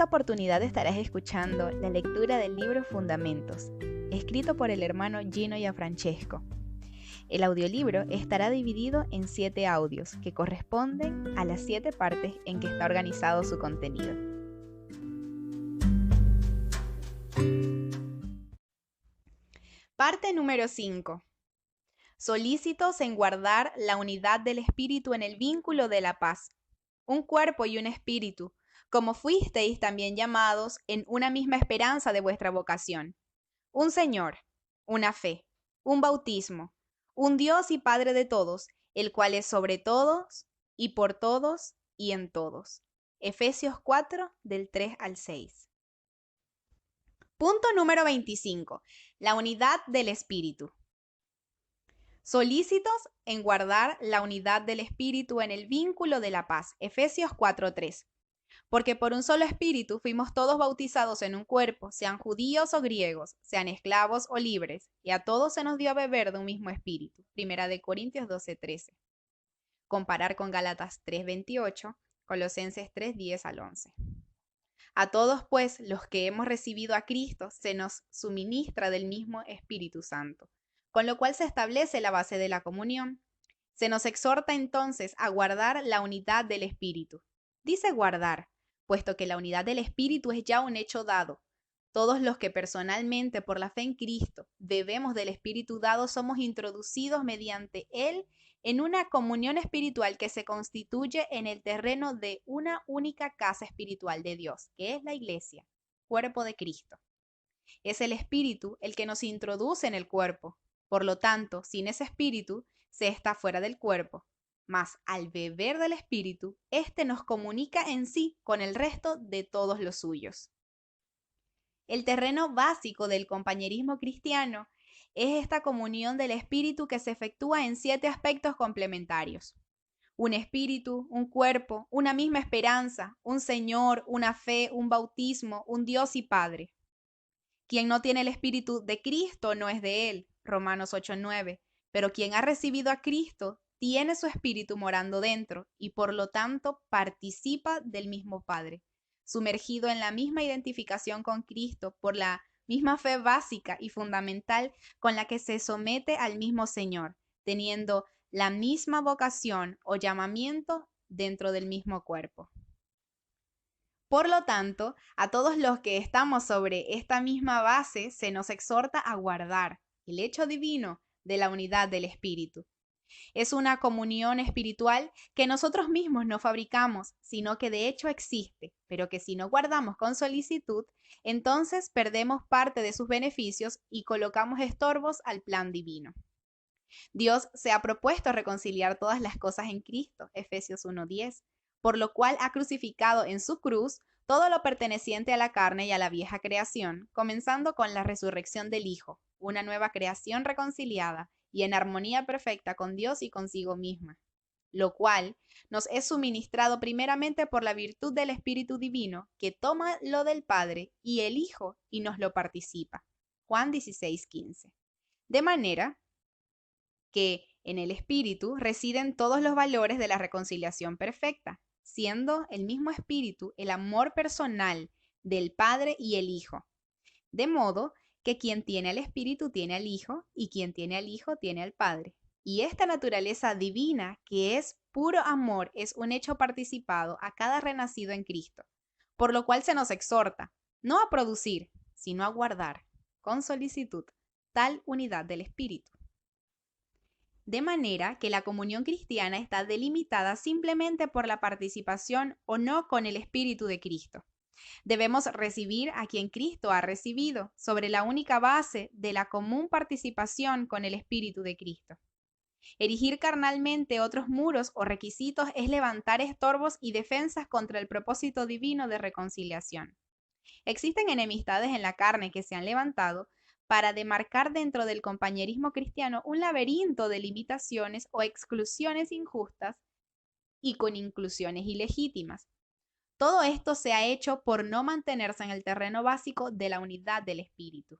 oportunidad estarás escuchando la lectura del libro Fundamentos, escrito por el hermano Gino Gianfrancesco. El audiolibro estará dividido en 7 audios que corresponden a las 7 partes en que está organizado su contenido. Parte número 5. Solícitos en guardar la unidad del espíritu en el vínculo de la paz, un cuerpo y un espíritu, como fuisteis también llamados en una misma esperanza de vuestra vocación. Un Señor, una fe, un bautismo, un Dios y Padre de todos, el cual es sobre todos y por todos y en todos. Efesios 4, del 3 al 6. Punto número 25. La unidad del espíritu. Solícitos en guardar la unidad del espíritu en el vínculo de la paz. Efesios 4:3. Porque por un solo espíritu fuimos todos bautizados en un cuerpo, sean judíos o griegos, sean esclavos o libres, y a todos se nos dio a beber de un mismo espíritu. Primera de Corintios 12:13. Comparar con Gálatas 3:28, Colosenses 3:10 al 11. A todos, pues, los que hemos recibido a Cristo, se nos suministra del mismo Espíritu Santo, con lo cual se establece la base de la comunión. Se nos exhorta entonces a guardar la unidad del Espíritu. Dice guardar, puesto que la unidad del Espíritu es ya un hecho dado. Todos los que personalmente, por la fe en Cristo, bebemos del Espíritu dado, somos introducidos mediante Él en una comunión espiritual que se constituye en el terreno de una única casa espiritual de Dios, que es la Iglesia, cuerpo de Cristo. Es el Espíritu el que nos introduce en el cuerpo. Por lo tanto, sin ese Espíritu, se está fuera del cuerpo. Mas al beber del Espíritu, éste nos comunica en sí con el resto de todos los suyos. El terreno básico del compañerismo cristiano es esta comunión del Espíritu que se efectúa en 7 aspectos complementarios. Un espíritu, un cuerpo, una misma esperanza, un Señor, una fe, un bautismo, un Dios y Padre. Quien no tiene el Espíritu de Cristo no es de Él, Romanos 8:9, pero quien ha recibido a Cristo tiene su Espíritu morando dentro y por lo tanto participa del mismo Padre, sumergido en la misma identificación con Cristo por la misma fe básica y fundamental con la que se somete al mismo Señor, teniendo la misma vocación o llamamiento dentro del mismo cuerpo. Por lo tanto, a todos los que estamos sobre esta misma base se nos exhorta a guardar el hecho divino de la unidad del Espíritu. Es una comunión espiritual que nosotros mismos no fabricamos, sino que de hecho existe, pero que si no guardamos con solicitud, entonces perdemos parte de sus beneficios y colocamos estorbos al plan divino. Dios se ha propuesto reconciliar todas las cosas en Cristo, Efesios 1:10, por lo cual ha crucificado en su cruz todo lo perteneciente a la carne y a la vieja creación, comenzando con la resurrección del Hijo, una nueva creación reconciliada y en armonía perfecta con Dios y consigo misma, lo cual nos es suministrado primeramente por la virtud del Espíritu Divino, que toma lo del Padre y el Hijo y nos lo participa. Juan 16:15. De manera que en el Espíritu residen todos los valores de la reconciliación perfecta, siendo el mismo Espíritu el amor personal del Padre y el Hijo. De modo que quien tiene al Espíritu tiene al Hijo, y quien tiene al Hijo tiene al Padre. Y esta naturaleza divina, que es puro amor, es un hecho participado a cada renacido en Cristo, por lo cual se nos exhorta, no a producir, sino a guardar, con solicitud, tal unidad del Espíritu. De manera que la comunión cristiana está delimitada simplemente por la participación o no con el Espíritu de Cristo. Debemos recibir a quien Cristo ha recibido, sobre la única base de la común participación con el Espíritu de Cristo. Erigir carnalmente otros muros o requisitos es levantar estorbos y defensas contra el propósito divino de reconciliación. Existen enemistades en la carne que se han levantado para demarcar dentro del compañerismo cristiano un laberinto de limitaciones o exclusiones injustas y con inclusiones ilegítimas. Todo esto se ha hecho por no mantenerse en el terreno básico de la unidad del Espíritu.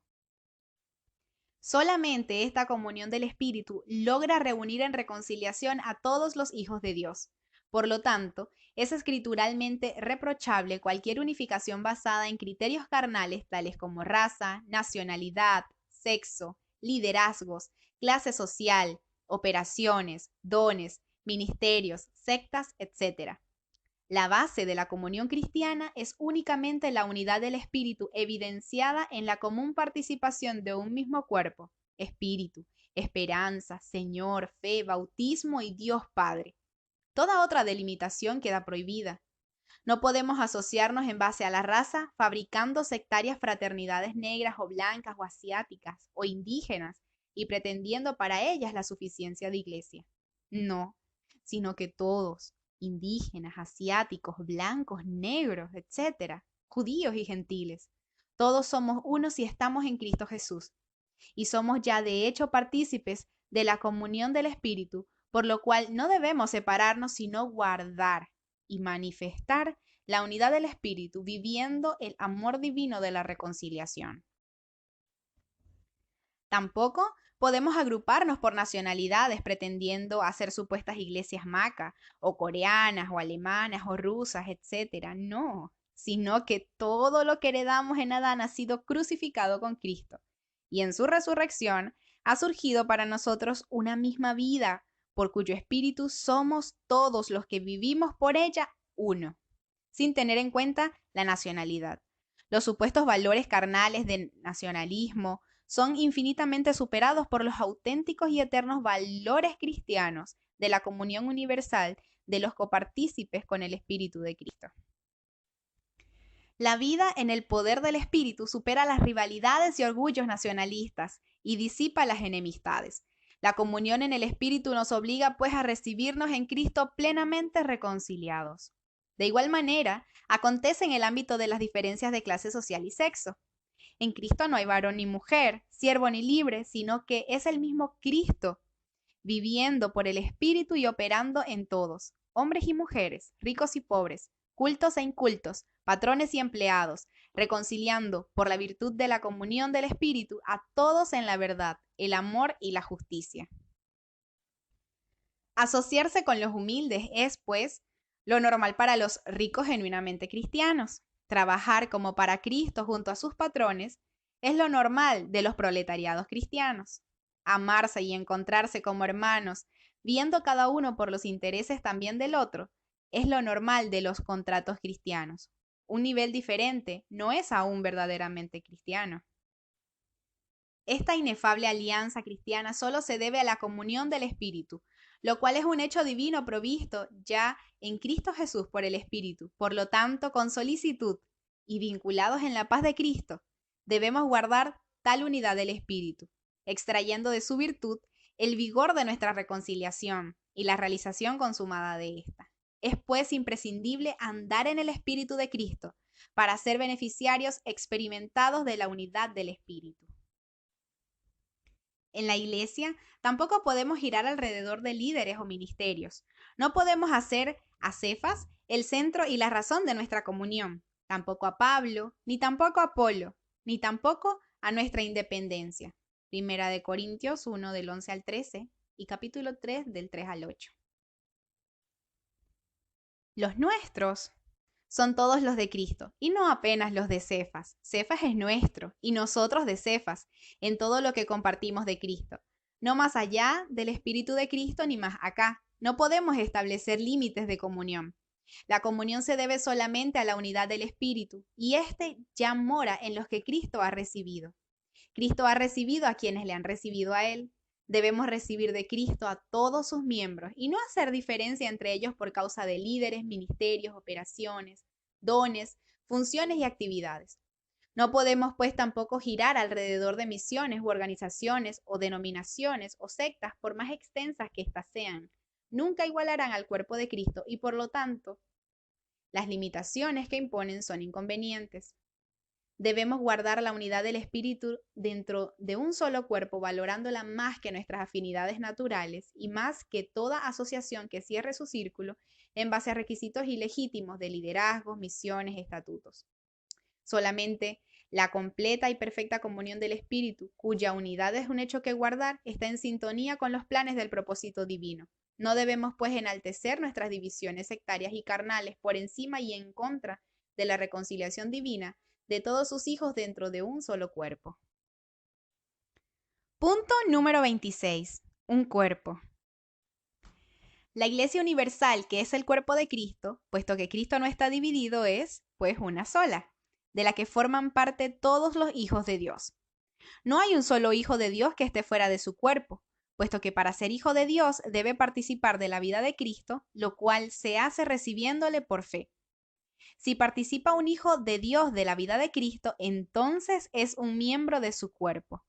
Solamente esta comunión del Espíritu logra reunir en reconciliación a todos los hijos de Dios, Por lo tanto, es escrituralmente reprochable cualquier unificación basada en criterios carnales tales como raza, nacionalidad, sexo, liderazgos, clase social, operaciones, dones, ministerios, sectas, etc. La base de la comunión cristiana es únicamente la unidad del Espíritu evidenciada en la común participación de un mismo cuerpo, Espíritu, esperanza, Señor, fe, bautismo y Dios Padre. Toda otra delimitación queda prohibida. No podemos asociarnos en base a la raza, fabricando sectarias fraternidades negras o blancas o asiáticas o indígenas y pretendiendo para ellas la suficiencia de iglesia. No, sino que todos, indígenas, asiáticos, blancos, negros, etcétera, judíos y gentiles, todos somos uno si estamos en Cristo Jesús y somos ya de hecho partícipes de la comunión del Espíritu, por lo cual no debemos separarnos, sino guardar y manifestar la unidad del Espíritu, viviendo el amor divino de la reconciliación. Tampoco podemos agruparnos por nacionalidades pretendiendo hacer supuestas iglesias maca, o coreanas, o alemanas, o rusas, etc. No, sino que todo lo que heredamos en Adán ha sido crucificado con Cristo. Y en su resurrección ha surgido para nosotros una misma vida, por cuyo espíritu somos todos los que vivimos por ella uno, sin tener en cuenta la nacionalidad. Los supuestos valores carnales del nacionalismo son infinitamente superados por los auténticos y eternos valores cristianos de la comunión universal de los copartícipes con el Espíritu de Cristo. La vida en el poder del Espíritu supera las rivalidades y orgullos nacionalistas y disipa las enemistades. La comunión en el Espíritu nos obliga pues a recibirnos en Cristo plenamente reconciliados. De igual manera, acontece en el ámbito de las diferencias de clase social y sexo. En Cristo no hay varón ni mujer, siervo ni libre, sino que es el mismo Cristo, viviendo por el Espíritu y operando en todos, hombres y mujeres, ricos y pobres, cultos e incultos, patrones y empleados, reconciliando por la virtud de la comunión del Espíritu a todos en la verdad, el amor y la justicia. Asociarse con los humildes es, pues, lo normal para los ricos genuinamente cristianos. Trabajar como para Cristo junto a sus patrones es lo normal de los proletariados cristianos. Amarse y encontrarse como hermanos, viendo cada uno por los intereses también del otro, es lo normal de los contratos cristianos. Un nivel diferente no es aún verdaderamente cristiano. Esta inefable alianza cristiana solo se debe a la comunión del Espíritu, lo cual es un hecho divino provisto ya en Cristo Jesús por el Espíritu. Por lo tanto, con solicitud y vinculados en la paz de Cristo, debemos guardar tal unidad del Espíritu, extrayendo de su virtud el vigor de nuestra reconciliación y la realización consumada de ésta. Es pues imprescindible andar en el Espíritu de Cristo para ser beneficiarios experimentados de la unidad del Espíritu. En la iglesia tampoco podemos girar alrededor de líderes o ministerios. No podemos hacer a Cefas el centro y la razón de nuestra comunión, tampoco a Pablo, ni tampoco a Apolo, ni tampoco a nuestra independencia. Primera de Corintios 1 del 11 al 13 y capítulo 3 del 3 al 8. Los nuestros son todos los de Cristo, y no apenas los de Cefas. Cefas es nuestro, y nosotros de Cefas, en todo lo que compartimos de Cristo. No más allá del Espíritu de Cristo, ni más acá. No podemos establecer límites de comunión. La comunión se debe solamente a la unidad del Espíritu, y éste ya mora en los que Cristo ha recibido. Cristo ha recibido a quienes le han recibido a Él. Debemos recibir de Cristo a todos sus miembros y no hacer diferencia entre ellos por causa de líderes, ministerios, operaciones, dones, funciones y actividades. No podemos pues tampoco girar alrededor de misiones u organizaciones o denominaciones o sectas por más extensas que éstas sean. Nunca igualarán al cuerpo de Cristo y por lo tanto las limitaciones que imponen son inconvenientes. Debemos guardar la unidad del espíritu dentro de un solo cuerpo, valorándola más que nuestras afinidades naturales y más que toda asociación que cierre su círculo en base a requisitos ilegítimos de liderazgos, misiones, estatutos. Solamente la completa y perfecta comunión del espíritu, cuya unidad es un hecho que guardar, está en sintonía con los planes del propósito divino. No debemos pues enaltecer nuestras divisiones sectarias y carnales por encima y en contra de la reconciliación divina de todos sus hijos dentro de un solo cuerpo. Punto número 26. Un cuerpo. La Iglesia Universal, que es el cuerpo de Cristo, puesto que Cristo no está dividido, es, pues, una sola, de la que forman parte todos los hijos de Dios. No hay un solo hijo de Dios que esté fuera de su cuerpo, puesto que para ser hijo de Dios debe participar de la vida de Cristo, lo cual se hace recibiéndole por fe. Si participa un hijo de Dios de la vida de Cristo, entonces es un miembro de su cuerpo.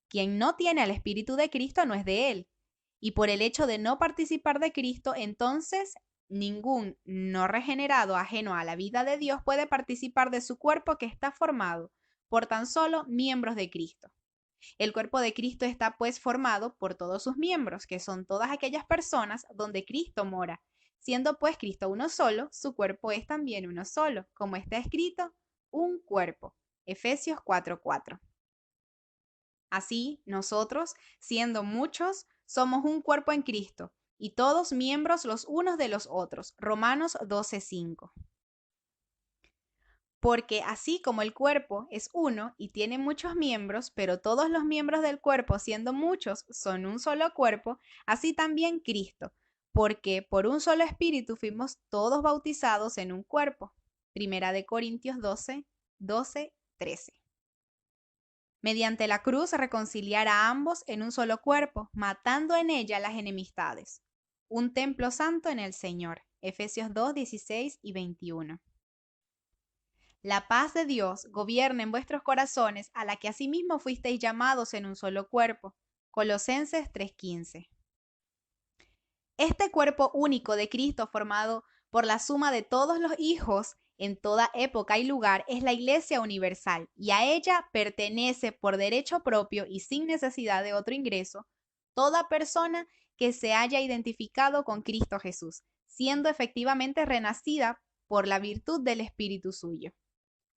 Quien no tiene al Espíritu de Cristo no es de él. Y por el hecho de no participar de Cristo, entonces ningún no regenerado ajeno a la vida de Dios puede participar de su cuerpo que está formado por tan solo miembros de Cristo. El cuerpo de Cristo está pues formado por todos sus miembros, que son todas aquellas personas donde Cristo mora. Siendo pues Cristo uno solo, su cuerpo es también uno solo, como está escrito, un cuerpo. Efesios 4:4. Así, nosotros, siendo muchos, somos un cuerpo en Cristo, y todos miembros los unos de los otros. Romanos 12:5. Porque así como el cuerpo es uno y tiene muchos miembros, pero todos los miembros del cuerpo, siendo muchos, son un solo cuerpo, así también Cristo, porque por un solo espíritu fuimos todos bautizados en un cuerpo. Primera de Corintios 12:13. Mediante la cruz reconciliar a ambos en un solo cuerpo, matando en ella las enemistades. Un templo santo en el Señor. Efesios 2:16 y 21. La paz de Dios gobierna en vuestros corazones, a la que asimismo fuisteis llamados en un solo cuerpo. Colosenses 3:15. Este cuerpo único de Cristo, formado por la suma de todos los hijos en toda época y lugar, es la Iglesia Universal, y a ella pertenece por derecho propio y sin necesidad de otro ingreso toda persona que se haya identificado con Cristo Jesús, siendo efectivamente renacida por la virtud del Espíritu suyo.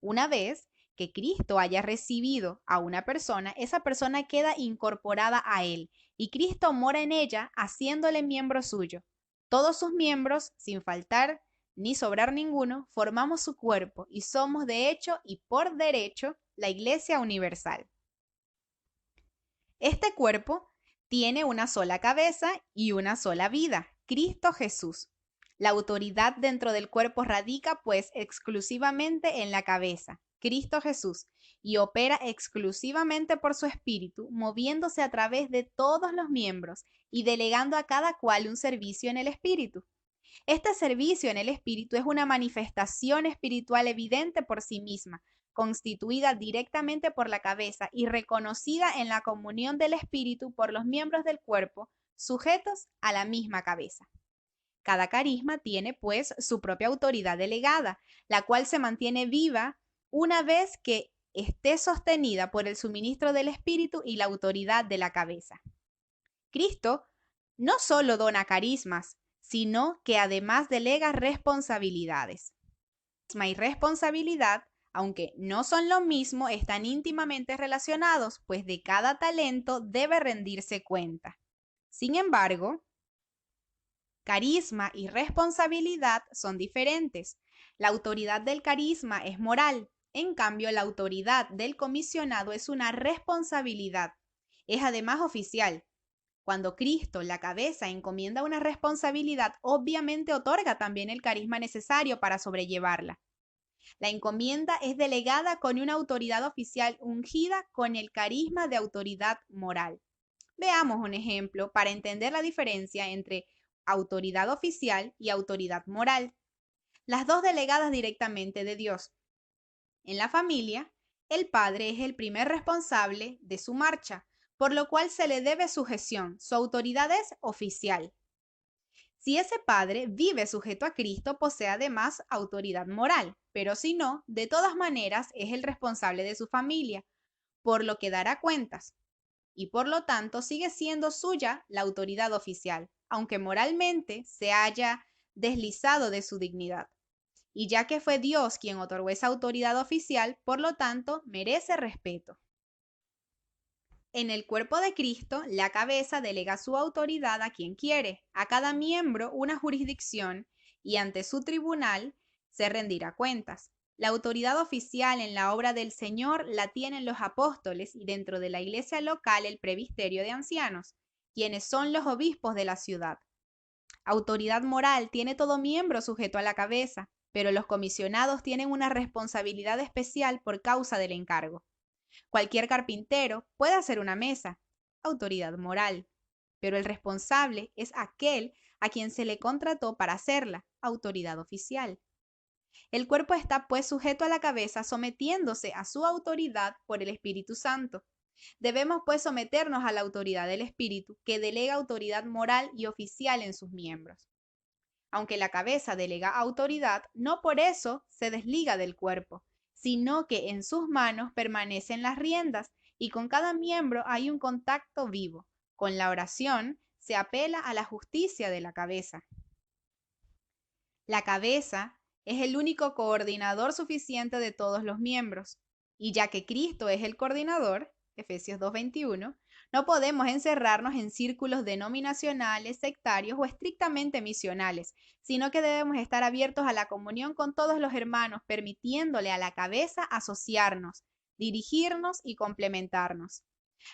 Una vez que Cristo haya recibido a una persona, esa persona queda incorporada a él y Cristo mora en ella, haciéndole miembro suyo. Todos sus miembros, sin faltar ni sobrar ninguno, formamos su cuerpo y somos de hecho y por derecho la Iglesia Universal. Este cuerpo tiene una sola cabeza y una sola vida, Cristo Jesús. La autoridad dentro del cuerpo radica pues exclusivamente en la cabeza, Cristo Jesús, y opera exclusivamente por su espíritu, moviéndose a través de todos los miembros y delegando a cada cual un servicio en el espíritu. Este servicio en el espíritu es una manifestación espiritual evidente por sí misma, constituida directamente por la cabeza y reconocida en la comunión del espíritu por los miembros del cuerpo, sujetos a la misma cabeza. Cada carisma tiene, pues, su propia autoridad delegada, la cual se mantiene viva una vez que esté sostenida por el suministro del espíritu y la autoridad de la cabeza. Cristo no solo dona carismas, sino que además delega responsabilidades. Carisma y responsabilidad, aunque no son lo mismo, están íntimamente relacionados, pues de cada talento debe rendirse cuenta. Sin embargo, carisma y responsabilidad son diferentes. La autoridad del carisma es moral, en cambio la autoridad del comisionado es una responsabilidad. Es además oficial. Cuando Cristo, la cabeza, encomienda una responsabilidad, obviamente otorga también el carisma necesario para sobrellevarla. La encomienda es delegada con una autoridad oficial ungida con el carisma de autoridad moral. Veamos un ejemplo para entender la diferencia entre autoridad oficial y autoridad moral. Las dos delegadas directamente de Dios. En la familia, el padre es el primer responsable de su marcha, por lo cual se le debe sujeción. Su autoridad es oficial. Si ese padre vive sujeto a Cristo, posee además autoridad moral, pero si no, de todas maneras es el responsable de su familia, por lo que dará cuentas, y por lo tanto sigue siendo suya la autoridad oficial, aunque moralmente se haya deslizado de su dignidad. Y ya que fue Dios quien otorgó esa autoridad oficial, por lo tanto merece respeto. En el cuerpo de Cristo, la cabeza delega su autoridad a quien quiere, a cada miembro una jurisdicción, y ante su tribunal se rendirá cuentas. La autoridad oficial en la obra del Señor la tienen los apóstoles y dentro de la iglesia local el presbiterio de ancianos, quienes son los obispos de la ciudad. Autoridad moral tiene todo miembro sujeto a la cabeza, pero los comisionados tienen una responsabilidad especial por causa del encargo. Cualquier carpintero puede hacer una mesa, autoridad moral, pero el responsable es aquel a quien se le contrató para hacerla, autoridad oficial. El cuerpo está pues sujeto a la cabeza sometiéndose a su autoridad por el Espíritu Santo. Debemos pues someternos a la autoridad del Espíritu, que delega autoridad moral y oficial en sus miembros. Aunque la cabeza delega autoridad, no por eso se desliga del cuerpo, sino que en sus manos permanecen las riendas y con cada miembro hay un contacto vivo. Con la oración se apela a la justicia de la cabeza. La cabeza es el único coordinador suficiente de todos los miembros, y ya que Cristo es el coordinador, Efesios 2:21, no podemos encerrarnos en círculos denominacionales, sectarios o estrictamente misionales, sino que debemos estar abiertos a la comunión con todos los hermanos, permitiéndole a la cabeza asociarnos, dirigirnos y complementarnos.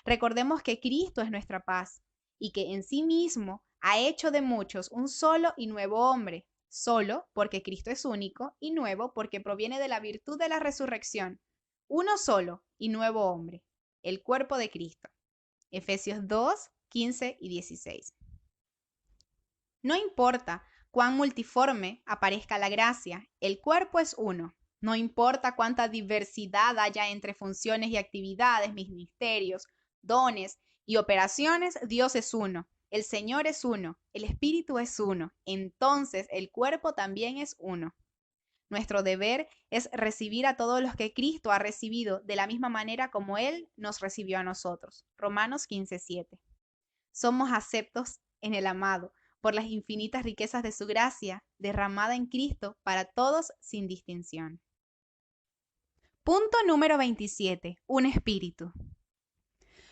Recordemos que Cristo es nuestra paz y que en sí mismo ha hecho de muchos un solo y nuevo hombre, solo porque Cristo es único y nuevo porque proviene de la virtud de la resurrección. Uno solo y nuevo hombre, el cuerpo de Cristo. Efesios 2, 15 y 16. No importa cuán multiforme aparezca la gracia, el cuerpo es uno. No importa cuánta diversidad haya entre funciones y actividades, ministerios, dones y operaciones, Dios es uno. El Señor es uno, el Espíritu es uno, entonces el cuerpo también es uno. Nuestro deber es recibir a todos los que Cristo ha recibido de la misma manera como Él nos recibió a nosotros. Romanos 15:7. Somos aceptos en el amado por las infinitas riquezas de su gracia derramada en Cristo para todos sin distinción. Punto número 27. Un espíritu.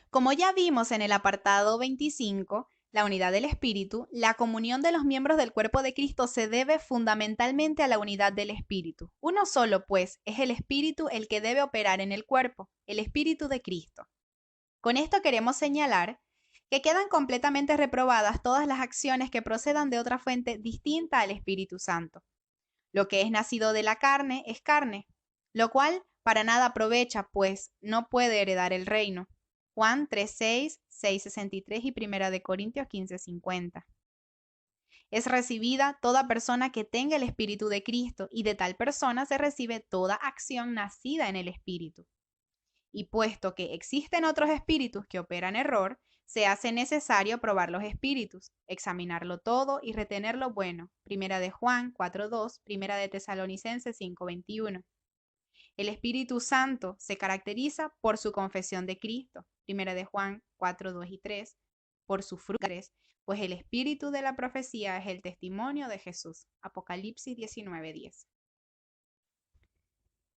Como ya vimos en el apartado 25, la unidad del Espíritu, la comunión de los miembros del cuerpo de Cristo se debe fundamentalmente a la unidad del Espíritu. Uno solo, pues, es el Espíritu el que debe operar en el cuerpo, el Espíritu de Cristo. Con esto queremos señalar que quedan completamente reprobadas todas las acciones que procedan de otra fuente distinta al Espíritu Santo. Lo que es nacido de la carne es carne, lo cual para nada aprovecha, pues no puede heredar el reino. Juan 3:6, 6:63 y 1 de Corintios 15:50. Es recibida toda persona que tenga el Espíritu de Cristo, y de tal persona se recibe toda acción nacida en el Espíritu. Y puesto que existen otros espíritus que operan error, se hace necesario probar los espíritus, examinarlo todo y retener lo bueno. 1 de Juan 4:2, 1 de Tesalonicenses 5:21. El Espíritu Santo se caracteriza por su confesión de Cristo, 1 de Juan 4:2 y 3, por sus frutos, pues el espíritu de la profecía es el testimonio de Jesús, Apocalipsis 19:10.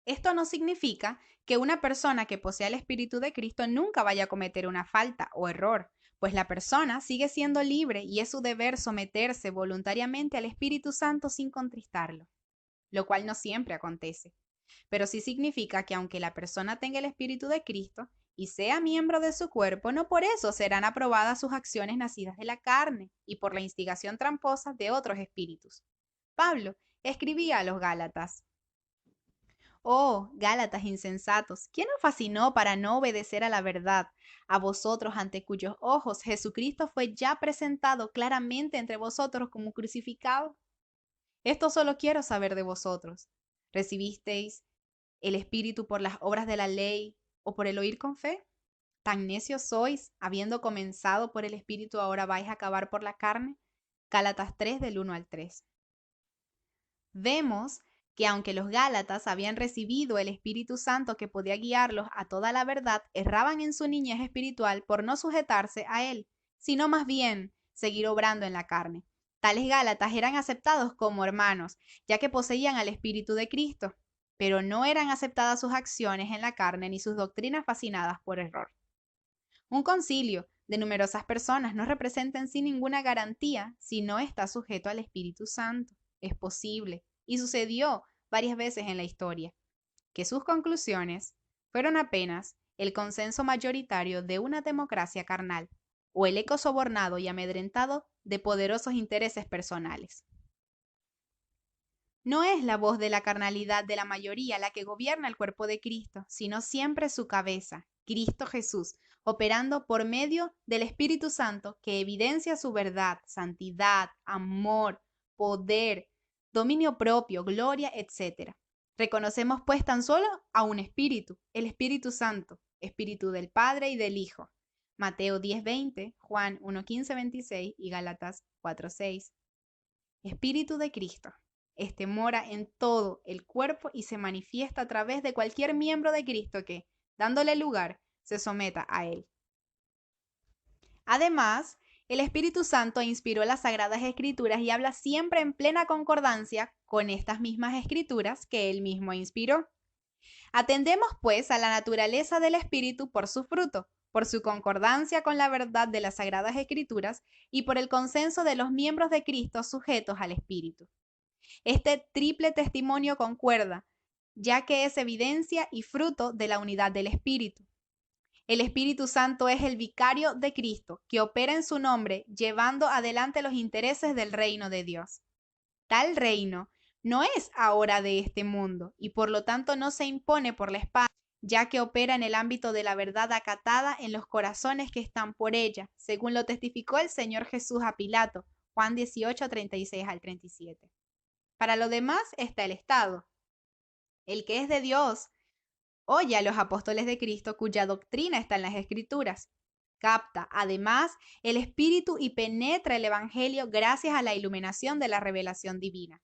Esto no significa que una persona que posea el Espíritu de Cristo nunca vaya a cometer una falta o error, pues la persona sigue siendo libre y es su deber someterse voluntariamente al Espíritu Santo sin contristarlo, lo cual no siempre acontece. Pero sí significa que aunque la persona tenga el Espíritu de Cristo y sea miembro de su cuerpo, no por eso serán aprobadas sus acciones nacidas de la carne y por la instigación tramposa de otros espíritus. Pablo escribía a los Gálatas: Oh, Gálatas insensatos, ¿quién os fascinó para no obedecer a la verdad? A vosotros ante cuyos ojos Jesucristo fue ya presentado claramente entre vosotros como crucificado. Esto solo quiero saber de vosotros. ¿Recibisteis el Espíritu por las obras de la ley o por el oír con fe? ¿Tan necios sois, habiendo comenzado por el Espíritu, ahora vais a acabar por la carne? Gálatas 3 del 1 al 3. Vemos que aunque los Gálatas habían recibido el Espíritu Santo que podía guiarlos a toda la verdad, erraban en su niñez espiritual por no sujetarse a él, sino más bien seguir obrando en la carne. Tales Gálatas eran aceptados como hermanos, ya que poseían al Espíritu de Cristo, pero no eran aceptadas sus acciones en la carne ni sus doctrinas fascinadas por error. Un concilio de numerosas personas no representa en sí ninguna garantía si no está sujeto al Espíritu Santo. Es posible, y sucedió varias veces en la historia, que sus conclusiones fueron apenas el consenso mayoritario de una democracia carnal o el eco sobornado y amedrentado de poderosos intereses personales. No es la voz de la carnalidad de la mayoría la que gobierna el cuerpo de Cristo, sino siempre su cabeza, Cristo Jesús, operando por medio del Espíritu Santo que evidencia su verdad, santidad, amor, poder, dominio propio, gloria, etc. Reconocemos pues tan solo a un Espíritu, el Espíritu Santo, Espíritu del Padre y del Hijo. Mateo 10:20, Juan 1:15-26 y Gálatas 4:6. Espíritu de Cristo. Este mora en todo el cuerpo y se manifiesta a través de cualquier miembro de Cristo que, dándole lugar, se someta a él. Además, el Espíritu Santo inspiró las Sagradas Escrituras y habla siempre en plena concordancia con estas mismas escrituras que él mismo inspiró. Atendemos, pues, a la naturaleza del Espíritu por su fruto, por su concordancia con la verdad de las Sagradas Escrituras y por el consenso de los miembros de Cristo sujetos al Espíritu. Este triple testimonio concuerda, ya que es evidencia y fruto de la unidad del Espíritu. El Espíritu Santo es el vicario de Cristo, que opera en su nombre, llevando adelante los intereses del reino de Dios. Tal reino no es ahora de este mundo y por lo tanto no se impone por la espada, ya que opera en el ámbito de la verdad acatada en los corazones que están por ella, según lo testificó el Señor Jesús a Pilato, Juan 18:36-37. Para lo demás está el Estado. El que es de Dios oye a los apóstoles de Cristo cuya doctrina está en las Escrituras. Capta, además, el Espíritu y penetra el Evangelio gracias a la iluminación de la revelación divina.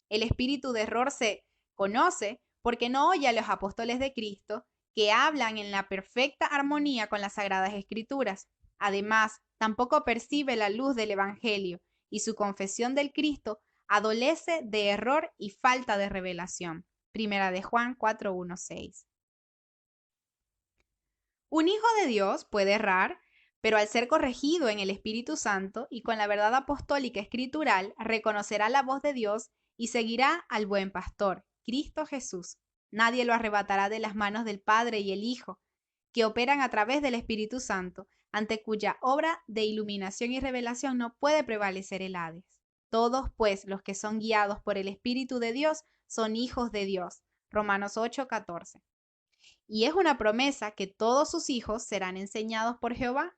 El espíritu de error se conoce porque no oye a los apóstoles de Cristo que hablan en la perfecta armonía con las Sagradas Escrituras. Además, tampoco percibe la luz del Evangelio y su confesión del Cristo adolece de error y falta de revelación. Primera de Juan 4:1-6. Un hijo de Dios puede errar, pero al ser corregido en el Espíritu Santo y con la verdad apostólica escritural, reconocerá la voz de Dios y seguirá al buen pastor, Cristo Jesús. Nadie lo arrebatará de las manos del Padre y el Hijo, que operan a través del Espíritu Santo, ante cuya obra de iluminación y revelación no puede prevalecer el Hades. Todos, pues, los que son guiados por el Espíritu de Dios, son hijos de Dios. Romanos 8:14. Y es una promesa que todos sus hijos serán enseñados por Jehová.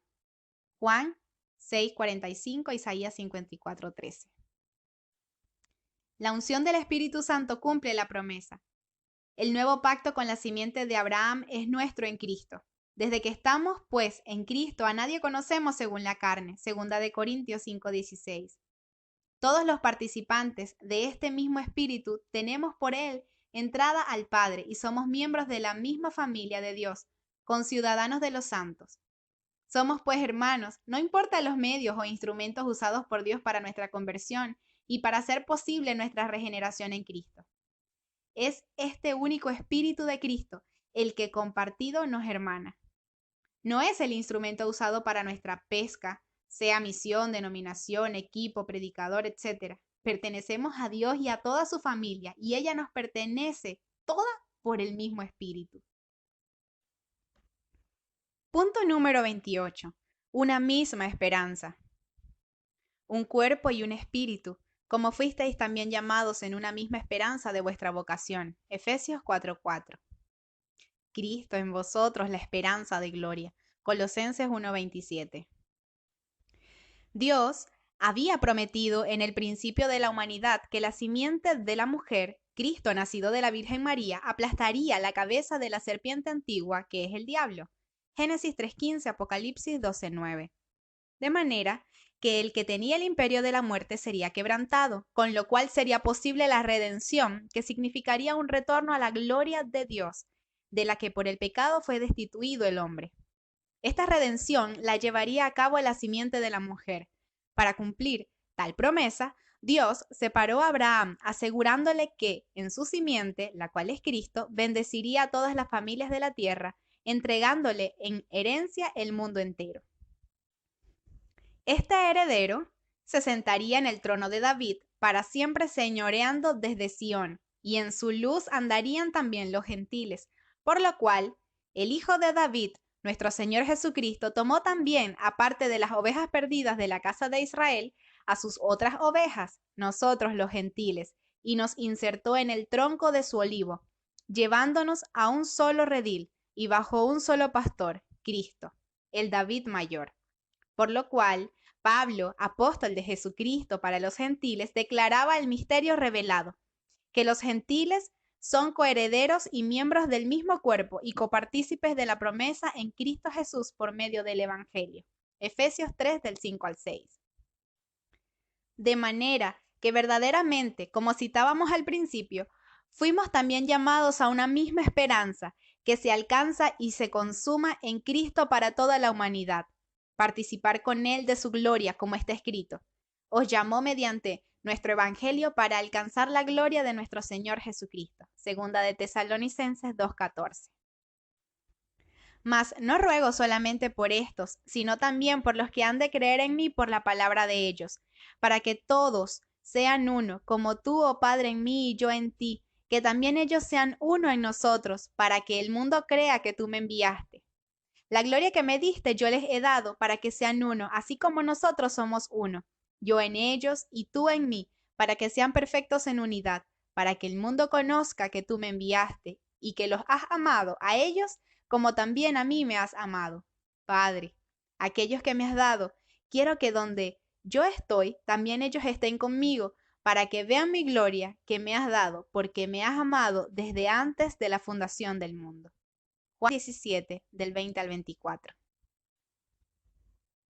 Juan 6:45, Isaías 54:13. La unción del Espíritu Santo cumple la promesa. El nuevo pacto con la simiente de Abraham es nuestro en Cristo. Desde que estamos, pues, en Cristo, a nadie conocemos según la carne. Segunda de Corintios 5:16. Todos los participantes de este mismo Espíritu tenemos por él entrada al Padre y somos miembros de la misma familia de Dios, conciudadanos de los santos. Somos pues hermanos, no importa los medios o instrumentos usados por Dios para nuestra conversión y para hacer posible nuestra regeneración en Cristo. Es este único Espíritu de Cristo el que compartido nos hermana. No es el instrumento usado para nuestra pesca, sea misión, denominación, equipo, predicador, etc. Pertenecemos a Dios y a toda su familia, y ella nos pertenece toda por el mismo Espíritu. Punto número 28. Una misma esperanza. Un cuerpo y un espíritu, como fuisteis también llamados en una misma esperanza de vuestra vocación. Efesios 4:4. Cristo en vosotros, la esperanza de gloria. Colosenses 1:27. Dios había prometido en el principio de la humanidad que la simiente de la mujer, Cristo nacido de la Virgen María, aplastaría la cabeza de la serpiente antigua, que es el diablo. Génesis 3:15, Apocalipsis 12:9. De manera que el que tenía el imperio de la muerte sería quebrantado, con lo cual sería posible la redención, que significaría un retorno a la gloria de Dios, de la que por el pecado fue destituido el hombre. Esta redención la llevaría a cabo la simiente de la mujer. Para cumplir tal promesa, Dios separó a Abraham, asegurándole que en su simiente, la cual es Cristo, bendeciría a todas las familias de la tierra entregándole en herencia el mundo entero. Este heredero se sentaría en el trono de David, para siempre señoreando desde Sión, y en su luz andarían también los gentiles, por lo cual el Hijo de David, nuestro Señor Jesucristo, tomó también, aparte de las ovejas perdidas de la casa de Israel, a sus otras ovejas, nosotros los gentiles, y nos insertó en el tronco de su olivo, llevándonos a un solo redil y bajo un solo pastor, Cristo, el David mayor. Por lo cual, Pablo, apóstol de Jesucristo para los gentiles, declaraba el misterio revelado, que los gentiles son coherederos y miembros del mismo cuerpo y copartícipes de la promesa en Cristo Jesús por medio del Evangelio. Efesios 3 del 5 al 6. De manera que verdaderamente, como citábamos al principio, fuimos también llamados a una misma esperanza que se alcanza y se consuma en Cristo para toda la humanidad, participar con Él de su gloria, como está escrito. Os llamó mediante nuestro Evangelio para alcanzar la gloria de nuestro Señor Jesucristo. Segunda de Tesalonicenses 2:14. Mas no ruego solamente por estos, sino también por los que han de creer en mí por la palabra de ellos, para que todos sean uno, como tú, oh Padre, en mí y yo en ti, que también ellos sean uno en nosotros, para que el mundo crea que tú me enviaste. La gloria que me diste yo les he dado para que sean uno, así como nosotros somos uno, yo en ellos y tú en mí, para que sean perfectos en unidad, para que el mundo conozca que tú me enviaste y que los has amado a ellos como también a mí me has amado. Padre, aquellos que me has dado, quiero que donde yo estoy, también ellos estén conmigo, para que vean mi gloria que me has dado, porque me has amado desde antes de la fundación del mundo. Juan 17, del 20 al 24.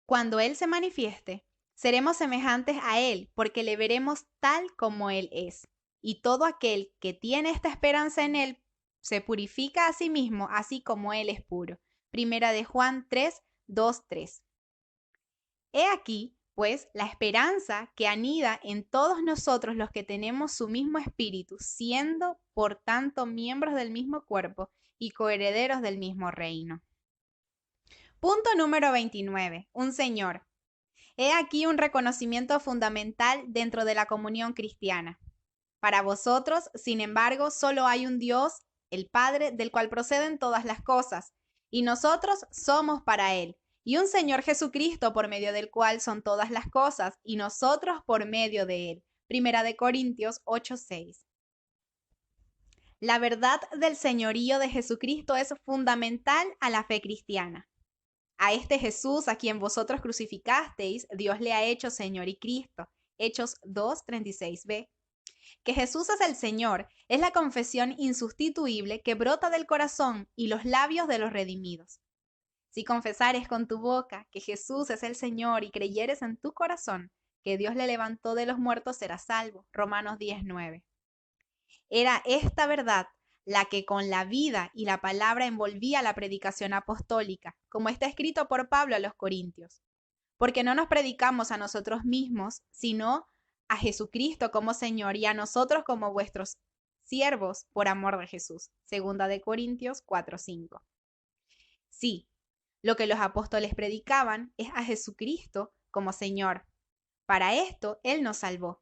Cuando Él se manifieste, seremos semejantes a Él, porque le veremos tal como Él es. Y todo aquel que tiene esta esperanza en Él se purifica a sí mismo, así como Él es puro. Primera de Juan 3, 2, 3. He aquí, pues, la esperanza que anida en todos nosotros los que tenemos su mismo espíritu, siendo, por tanto, miembros del mismo cuerpo y coherederos del mismo reino. Punto número 29. Un Señor. He aquí un reconocimiento fundamental dentro de la comunión cristiana. Para vosotros, sin embargo, solo hay un Dios, el Padre, del cual proceden todas las cosas, y nosotros somos para Él, y un Señor Jesucristo por medio del cual son todas las cosas, y nosotros por medio de Él. Primera de Corintios 8:6. La verdad del señorío de Jesucristo es fundamental a la fe cristiana. A este Jesús a quien vosotros crucificasteis, Dios le ha hecho Señor y Cristo. Hechos 2:36b. Que Jesús es el Señor es la confesión insustituible que brota del corazón y los labios de los redimidos. Si confesares con tu boca que Jesús es el Señor y creyeres en tu corazón que Dios le levantó de los muertos, serás salvo. Romanos 10:9. Era esta verdad la que con la vida y la palabra envolvía la predicación apostólica, como está escrito por Pablo a los Corintios. Porque no nos predicamos a nosotros mismos, sino a Jesucristo como Señor y a nosotros como vuestros siervos por amor de Jesús. Segunda de Corintios 4:5. Sí, lo que los apóstoles predicaban es a Jesucristo como Señor. Para esto Él nos salvó.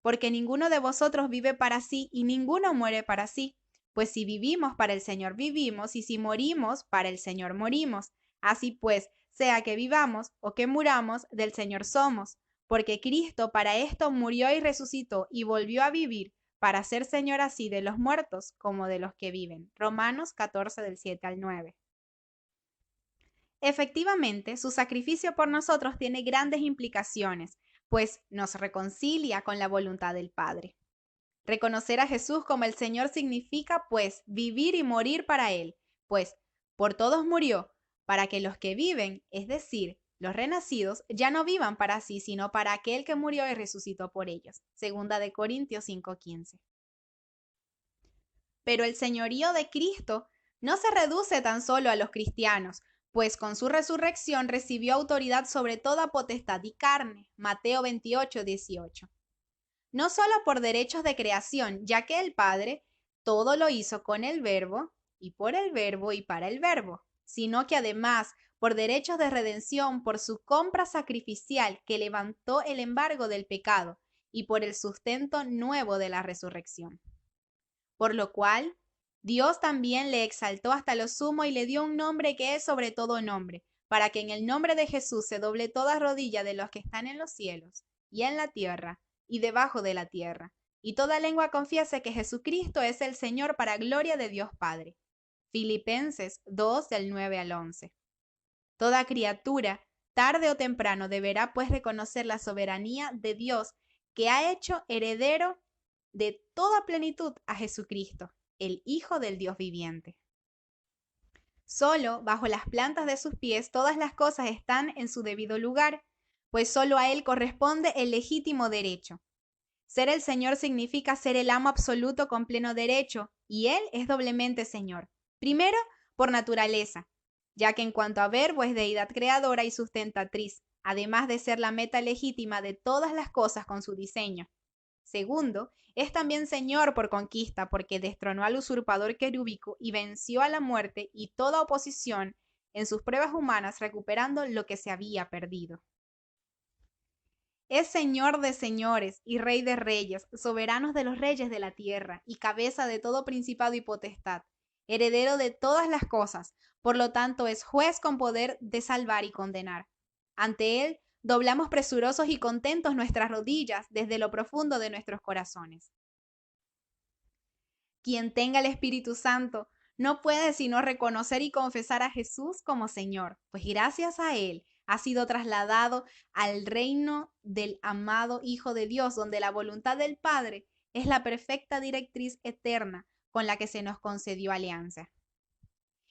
Porque ninguno de vosotros vive para sí y ninguno muere para sí. Pues si vivimos, para el Señor vivimos, y si morimos, para el Señor morimos. Así pues, sea que vivamos o que muramos, del Señor somos. Porque Cristo para esto murió y resucitó y volvió a vivir, para ser Señor así de los muertos como de los que viven. Romanos 14 del 7 al 9. Efectivamente, su sacrificio por nosotros tiene grandes implicaciones, pues nos reconcilia con la voluntad del Padre. Reconocer a Jesús como el Señor significa, pues, vivir y morir para Él, pues por todos murió, para que los que viven, es decir, los renacidos, ya no vivan para sí, sino para aquel que murió y resucitó por ellos. Segunda de Corintios 5:15. Pero el señorío de Cristo no se reduce tan solo a los cristianos, pues con su resurrección recibió autoridad sobre toda potestad y carne. Mateo 28:18. No solo por derechos de creación, ya que el Padre todo lo hizo con el Verbo, y por el Verbo y para el Verbo, sino que además por derechos de redención, por su compra sacrificial que levantó el embargo del pecado y por el sustento nuevo de la resurrección. Por lo cual, Dios también le exaltó hasta lo sumo y le dio un nombre que es sobre todo nombre, para que en el nombre de Jesús se doble toda rodilla de los que están en los cielos y en la tierra y debajo de la tierra, y toda lengua confiese que Jesucristo es el Señor para gloria de Dios Padre. Filipenses 2 del 9 al 11. Toda criatura, tarde o temprano, deberá pues reconocer la soberanía de Dios que ha hecho heredero de toda plenitud a Jesucristo, el Hijo del Dios viviente. Solo bajo las plantas de sus pies todas las cosas están en su debido lugar, pues solo a Él corresponde el legítimo derecho. Ser el Señor significa ser el amo absoluto con pleno derecho, y Él es doblemente Señor. Primero, por naturaleza, ya que en cuanto a verbo es deidad creadora y sustentatriz, además de ser la meta legítima de todas las cosas con su diseño. Segundo, es también Señor por conquista, porque destronó al usurpador querúbico y venció a la muerte y toda oposición en sus pruebas humanas, recuperando lo que se había perdido. Es Señor de señores y Rey de reyes, soberanos de los reyes de la tierra y cabeza de todo principado y potestad, heredero de todas las cosas, por lo tanto es juez con poder de salvar y condenar. Ante Él doblamos presurosos y contentos nuestras rodillas desde lo profundo de nuestros corazones. Quien tenga el Espíritu Santo no puede sino reconocer y confesar a Jesús como Señor, pues gracias a Él ha sido trasladado al reino del amado Hijo de Dios, donde la voluntad del Padre es la perfecta directriz eterna con la que se nos concedió alianza.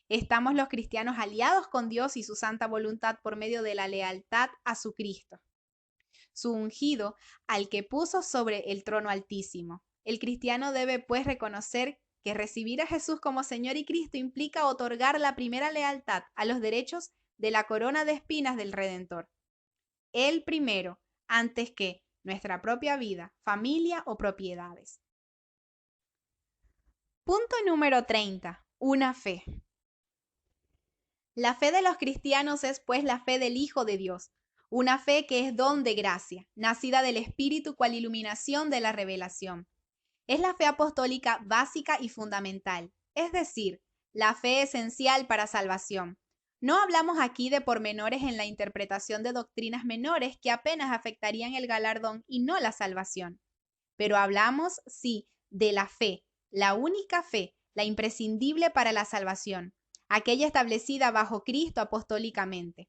Estamos los cristianos aliados con Dios y su santa voluntad por medio de la lealtad a su Cristo, su ungido, al que puso sobre el trono altísimo. El cristiano debe pues reconocer que recibir a Jesús como Señor y Cristo implica otorgar la primera lealtad a los derechos de la corona de espinas del Redentor. Él primero, antes que nuestra propia vida, familia o propiedades. Punto número 30. Una fe. La fe de los cristianos es pues la fe del Hijo de Dios, una fe que es don de gracia, nacida del Espíritu cual iluminación de la revelación. Es la fe apostólica básica y fundamental, es decir, la fe esencial para salvación. No hablamos aquí de pormenores en la interpretación de doctrinas menores que apenas afectarían el galardón y no la salvación. Pero hablamos, sí, de la fe, la única fe, la imprescindible para la salvación, aquella establecida bajo Cristo apostólicamente.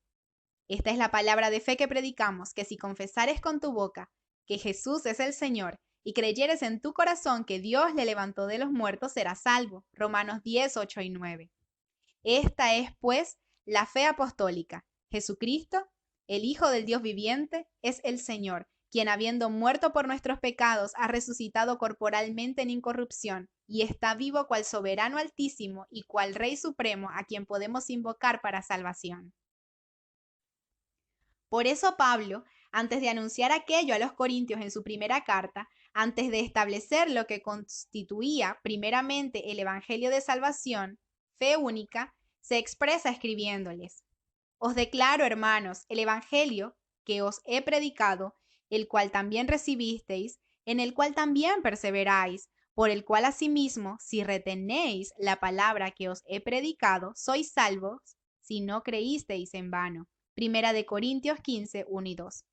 Esta es la palabra de fe que predicamos, que si confesares con tu boca que Jesús es el Señor y creyeres en tu corazón que Dios le levantó de los muertos, serás salvo. Romanos 10, 8 y 9. Esta es, pues, la fe apostólica. Jesucristo, el Hijo del Dios viviente, es el Señor, quien habiendo muerto por nuestros pecados, ha resucitado corporalmente en incorrupción, y está vivo cual soberano altísimo y cual Rey supremo a quien podemos invocar para salvación. Por eso Pablo, antes de anunciar aquello a los corintios en su primera carta, antes de establecer lo que constituía primeramente el Evangelio de salvación, fe única, se expresa escribiéndoles: Os declaro, hermanos, el Evangelio que os he predicado, el cual también recibisteis, en el cual también perseveráis, por el cual asimismo, si retenéis la palabra que os he predicado, sois salvos, si no creísteis en vano. Primera de Corintios 15, 1 y 2.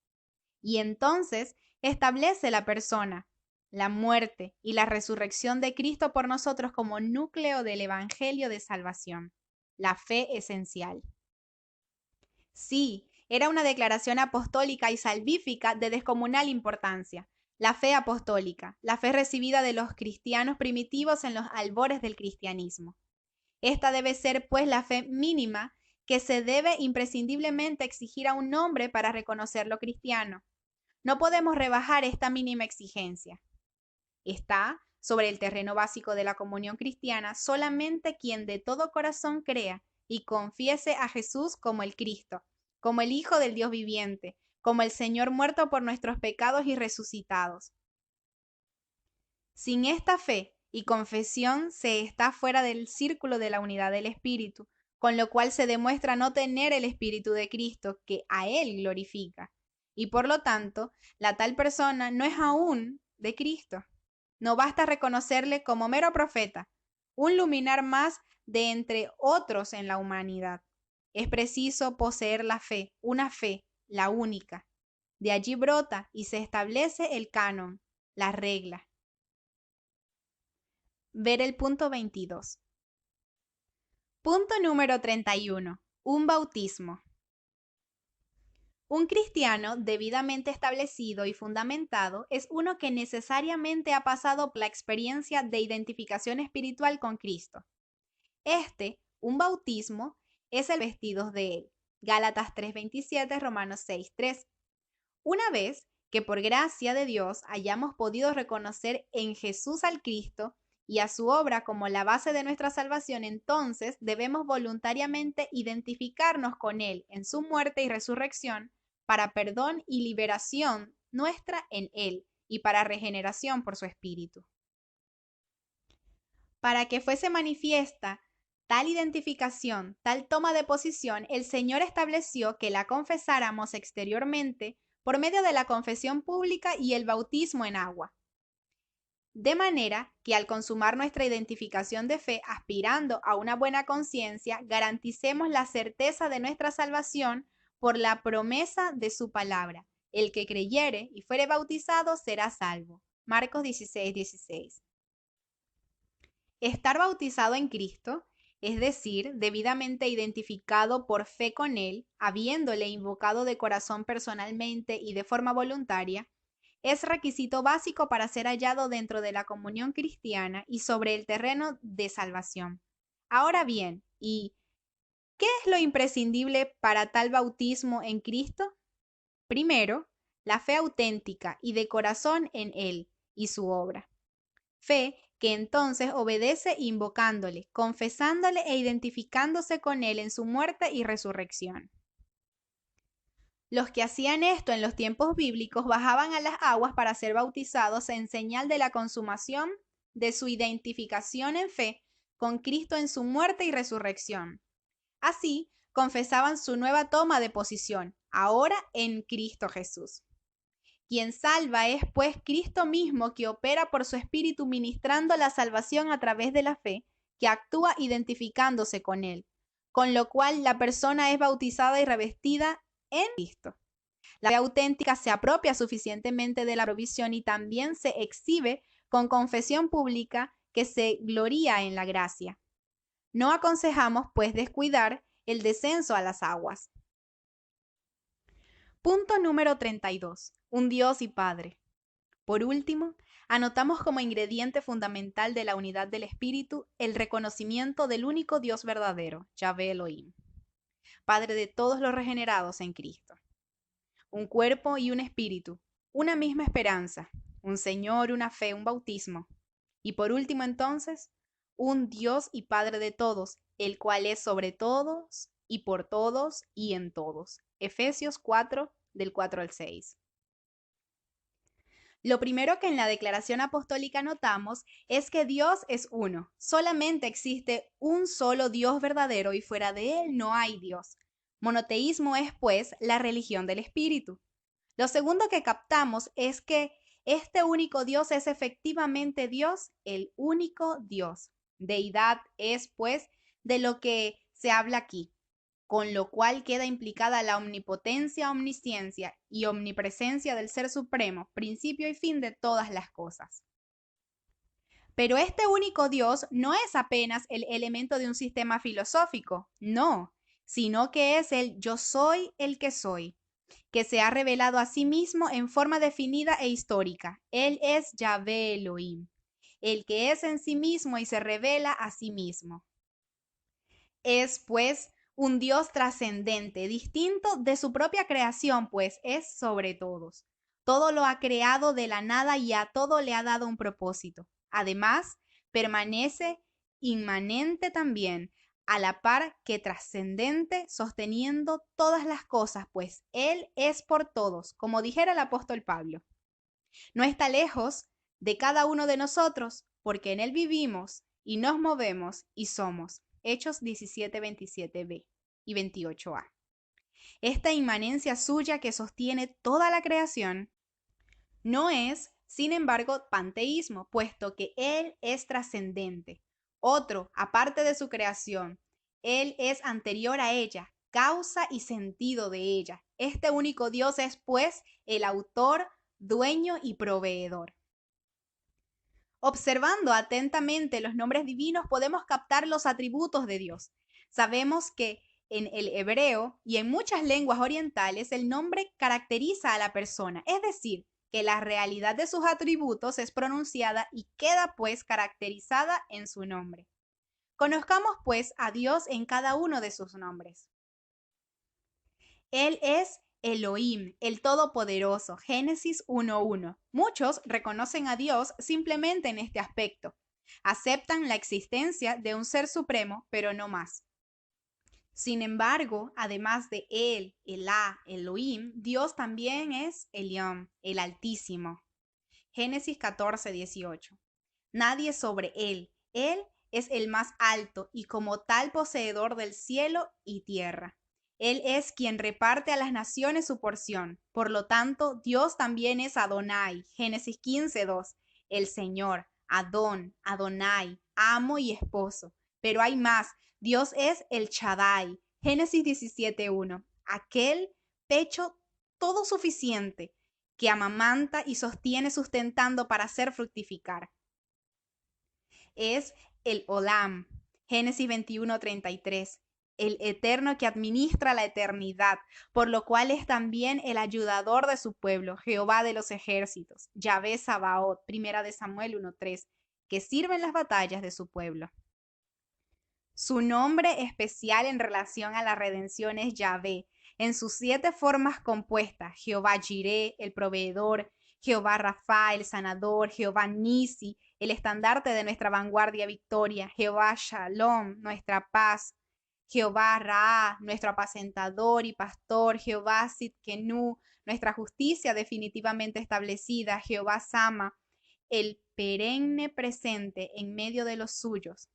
Y entonces establece la persona, la muerte y la resurrección de Cristo por nosotros como núcleo del Evangelio de salvación, la fe esencial. Sí, era una declaración apostólica y salvífica de descomunal importancia. La fe apostólica, la fe recibida de los cristianos primitivos en los albores del cristianismo. Esta debe ser, pues, la fe mínima que se debe imprescindiblemente exigir a un hombre para reconocerlo cristiano. No podemos rebajar esta mínima exigencia. Está sobre el terreno básico de la comunión cristiana solamente quien de todo corazón crea y confiese a Jesús como el Cristo, como el Hijo del Dios viviente, como el Señor muerto por nuestros pecados y resucitados. Sin esta fe, y confesión se está fuera del círculo de la unidad del Espíritu, con lo cual se demuestra no tener el Espíritu de Cristo que a Él glorifica. Y por lo tanto, la tal persona no es aún de Cristo. No basta reconocerle como mero profeta, un luminar más de entre otros en la humanidad. Es preciso poseer la fe, una fe, la única. De allí brota y se establece el canon, la regla. Ver el punto 22. Punto número 31. Un bautismo. Un cristiano debidamente establecido y fundamentado es uno que necesariamente ha pasado por la experiencia de identificación espiritual con Cristo. Un bautismo, es el vestidos de Él. Gálatas 3:27, Romanos 6:3. Una vez que por gracia de Dios hayamos podido reconocer en Jesús al Cristo y a su obra como la base de nuestra salvación, entonces debemos voluntariamente identificarnos con Él en su muerte y resurrección para perdón y liberación nuestra en Él y para regeneración por su Espíritu. Para que fuese manifiesta tal identificación, tal toma de posición, el Señor estableció que la confesáramos exteriormente por medio de la confesión pública y el bautismo en agua. De manera que al consumar nuestra identificación de fe, aspirando a una buena conciencia, garanticemos la certeza de nuestra salvación por la promesa de su palabra. El que creyere y fuere bautizado será salvo. Marcos 16:16. Estar bautizado en Cristo, es decir, debidamente identificado por fe con Él, habiéndole invocado de corazón personalmente y de forma voluntaria, es requisito básico para ser hallado dentro de la comunión cristiana y sobre el terreno de salvación. Ahora bien, ¿y qué es lo imprescindible para tal bautismo en Cristo? Primero, la fe auténtica y de corazón en Él y su obra. Fe que entonces obedece invocándole, confesándole e identificándose con Él en su muerte y resurrección. Los que hacían esto en los tiempos bíblicos bajaban a las aguas para ser bautizados en señal de la consumación de su identificación en fe con Cristo en su muerte y resurrección. Así, confesaban su nueva toma de posición, ahora en Cristo Jesús. Quien salva es pues Cristo mismo, que opera por su Espíritu ministrando la salvación a través de la fe, que actúa identificándose con Él, con lo cual la persona es bautizada y revestida en Cristo. La fe auténtica se apropia suficientemente de la provisión y también se exhibe con confesión pública que se gloría en la gracia. No aconsejamos, pues, descuidar el descenso a las aguas. Punto número 32. Un Dios y Padre. Por último, anotamos como ingrediente fundamental de la unidad del Espíritu el reconocimiento del único Dios verdadero, Yahvé Elohim, Padre de todos los regenerados en Cristo. Un cuerpo y un espíritu, una misma esperanza, un Señor, una fe, un bautismo. Y por último entonces, un Dios y Padre de todos, el cual es sobre todos y por todos y en todos. Efesios 4, del 4 al 6. Lo primero que en la declaración apostólica notamos es que Dios es uno. Solamente existe un solo Dios verdadero y fuera de él no hay Dios. Monoteísmo es, pues, la religión del Espíritu. Lo segundo que captamos es que este único Dios es efectivamente Dios, el único Dios. Deidad es, pues, de lo que se habla aquí, con lo cual queda implicada la omnipotencia, omnisciencia y omnipresencia del Ser Supremo, principio y fin de todas las cosas. Pero este único Dios no es apenas el elemento de un sistema filosófico, no, sino que es el yo soy el que se ha revelado a sí mismo en forma definida e histórica. Él es Yahvé Elohim, el que es en sí mismo y se revela a sí mismo. Es, pues, un Dios trascendente, distinto de su propia creación, pues es sobre todos. Todo lo ha creado de la nada y a todo le ha dado un propósito. Además, permanece inmanente también, a la par que trascendente, sosteniendo todas las cosas, pues Él es por todos, como dijera el apóstol Pablo. No está lejos de cada uno de nosotros, porque en él vivimos y nos movemos y somos. Hechos 17:27b y 28a. Esta inmanencia suya que sostiene toda la creación no es, sin embargo, panteísmo, puesto que Él es trascendente, otro, aparte de su creación. Él es anterior a ella, causa y sentido de ella. Este único Dios es, pues, el autor, dueño y proveedor. Observando atentamente los nombres divinos podemos captar los atributos de Dios. Sabemos que en el hebreo y en muchas lenguas orientales el nombre caracteriza a la persona, es decir, que la realidad de sus atributos es pronunciada y queda pues caracterizada en su nombre. Conozcamos pues a Dios en cada uno de sus nombres. Él es Elohim, el Todopoderoso, Génesis 1:1. Muchos reconocen a Dios simplemente en este aspecto. Aceptan la existencia de un ser supremo, pero no más. Sin embargo, además de Él, Elá, Elohim, Dios también es Elión, el Altísimo. Génesis 14:18. Nadie sobre Él. Él es el más alto y como tal poseedor del cielo y tierra. Él es quien reparte a las naciones su porción. Por lo tanto, Dios también es Adonai. Génesis 15:2. El Señor, Adón, Adonai, amo y esposo. Pero hay más. Dios es el Shaddai. Génesis 17:1. Aquel pecho todo suficiente que amamanta y sostiene sustentando para hacer fructificar. Es el Olam. Génesis 21:33. El eterno que administra la eternidad, por lo cual es también el ayudador de su pueblo, Jehová de los ejércitos, Yahvé Sabaoth, primera de Samuel 1:3, que sirve en las batallas de su pueblo. Su nombre especial en relación a la redención es Yahvé, en sus 7 formas compuestas: Jehová Jireh, el proveedor; Jehová Rafa, el sanador; Jehová Nisi, el estandarte de nuestra vanguardia victoria; Jehová Shalom, nuestra paz; Jehová Ra, nuestro apacentador y pastor; Jehová Sidkenu, nuestra justicia definitivamente establecida; Jehová Sama, el perenne presente en medio de los suyos.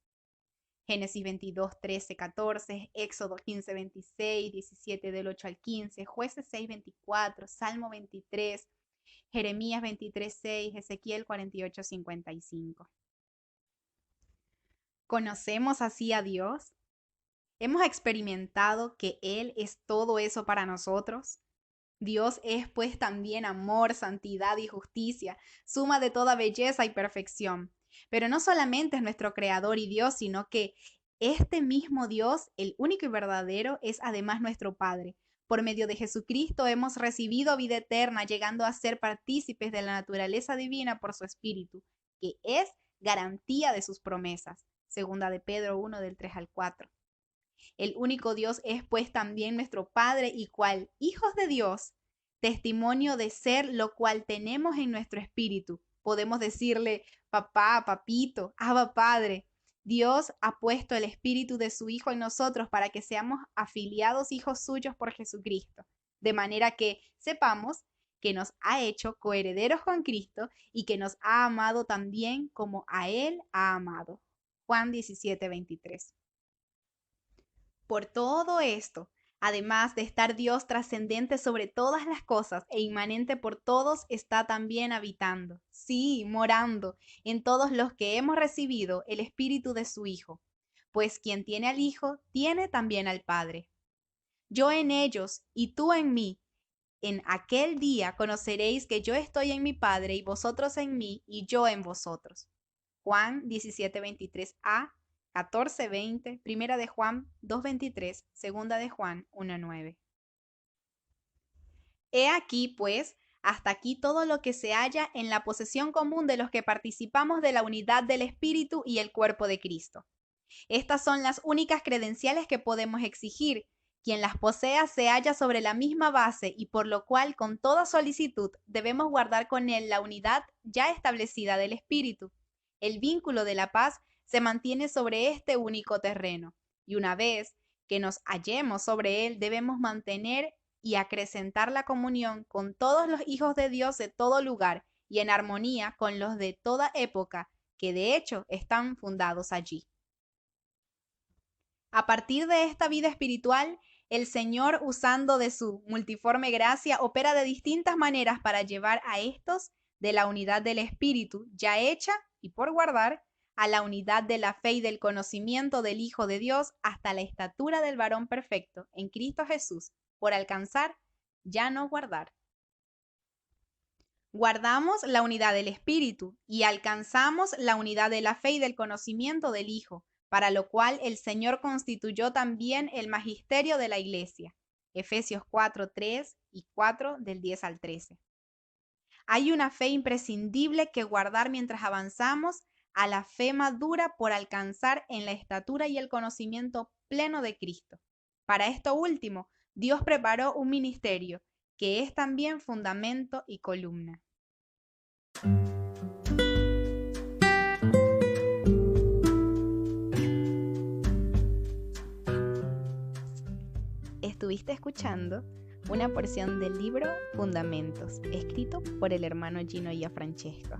Génesis 22:13-14, Éxodo 15:26, 17 del 8 al 15, Jueces 6:24, Salmo 23, Jeremías 23:6, Ezequiel 48:55. ¿Conocemos así a Dios? ¿Hemos experimentado que Él es todo eso para nosotros? Dios es pues también amor, santidad y justicia, suma de toda belleza y perfección. Pero no solamente es nuestro creador y Dios, sino que este mismo Dios, el único y verdadero, es además nuestro Padre. Por medio de Jesucristo hemos recibido vida eterna, llegando a ser partícipes de la naturaleza divina por su Espíritu, que es garantía de sus promesas. Segunda de Pedro 1 del 3 al 4. El único Dios es pues también nuestro Padre y cual hijos de Dios, testimonio de ser lo cual tenemos en nuestro espíritu. Podemos decirle papá, papito, Abba Padre. Dios ha puesto el espíritu de su Hijo en nosotros para que seamos afiliados hijos suyos por Jesucristo, de manera que sepamos que nos ha hecho coherederos con Cristo y que nos ha amado también como a Él ha amado. Juan 17:23. Por todo esto, además de estar Dios trascendente sobre todas las cosas e inmanente por todos, está también habitando, sí, morando en todos los que hemos recibido el Espíritu de su Hijo, pues quien tiene al Hijo, tiene también al Padre. Yo en ellos y tú en mí. En aquel día conoceréis que yo estoy en mi Padre y vosotros en mí y yo en vosotros. Juan 17:23a, 14:20, primera de Juan 2:23, segunda de Juan 1:9. He aquí, pues, hasta aquí todo lo que se halla en la posesión común de los que participamos de la unidad del Espíritu y el cuerpo de Cristo. Estas son las únicas credenciales que podemos exigir. Quien las posea se halla sobre la misma base y por lo cual con toda solicitud debemos guardar con él la unidad ya establecida del Espíritu. El vínculo de la paz se mantiene sobre este único terreno, y una vez que nos hallemos sobre él debemos mantener y acrecentar la comunión con todos los hijos de Dios de todo lugar y en armonía con los de toda época, que de hecho están fundados allí. A partir de esta vida espiritual, el Señor, usando de su multiforme gracia, opera de distintas maneras para llevar a estos de la unidad del Espíritu, ya hecha y por guardar, a la unidad de la fe y del conocimiento del Hijo de Dios, hasta la estatura del varón perfecto en Cristo Jesús, por alcanzar, ya no guardar. Guardamos la unidad del Espíritu y alcanzamos la unidad de la fe y del conocimiento del Hijo, para lo cual el Señor constituyó también el magisterio de la Iglesia. Efesios 4, 3 y 4 del 10 al 13. Hay una fe imprescindible que guardar mientras avanzamos a la fe madura por alcanzar en la estatura y el conocimiento pleno de Cristo. Para esto último, Dios preparó un ministerio que es también fundamento y columna. Estuviste escuchando una porción del libro Fundamentos, escrito por el hermano Gino Gianfrancesco.